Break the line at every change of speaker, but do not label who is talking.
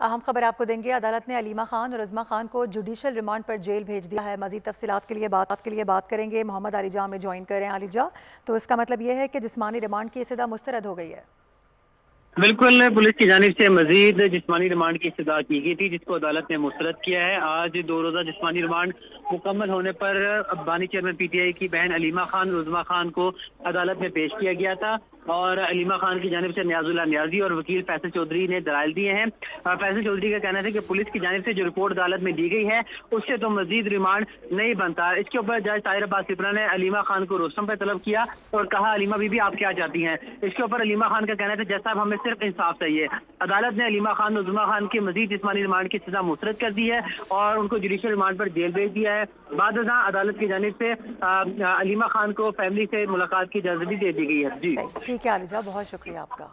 अहम खबर आपको देंगे। अदालत ने अलीमा खान और उज़मा खान को जुडिशल रिमांड पर जेल भेज दिया है। मजीद तफसीलात के लिए बात करेंगे। मोहम्मद आलिजा में ज्वाइन करें। आलिजा, तो इसका मतलब यह है कि जिस्मानी रिमांड की इस्तदा मुस्तरद हो गई है।
बिल्कुल, पुलिस की जानिब से मजीद जिस्मानी रिमांड की इस्तदा की गई थी, जिसको अदालत ने मुस्तरद किया है। आज 2 रोज़ा जिस्मानी रिमांड मुकम्मल होने पर बानी चेयरमैन पीटीआई की बहन अलीमा खान और उज़मा खान को अदालत में पेश किया गया था और अलीमा खान की जानिब से नियाजुल्लाह नियाजी और वकील फैसल चौधरी ने दलाइल दिए हैं। फैसल चौधरी का कहना है कि पुलिस की जानिब से जो रिपोर्ट अदालत में दी गई है उससे तो मजीद रिमांड नहीं बनता। इसके ऊपर जज ताहिर अब्बास सिपरा ने अलीमा खान को रोस्टम पर तलब किया और कहा, अलीमा बीबी आप क्या चाहती हैं? इसके ऊपर अलीमा खान का कहना था, जज साहब हमें सिर्फ इंसाफ चाहिए। अदालत ने अलीमा खान और उज़मा खान की मजीद जिस्मानी रिमांड की सजा मुस्तरद कर दी है और उनको जुडिशल रिमांड पर जेल भेज दिया है। बाद अदालत की जानिब से अलीमा खान को फैमिली से मुलाकात की इजाजत भी दे दी गई है। जी
ठीक है आलिजा, बहुत शुक्रिया आपका।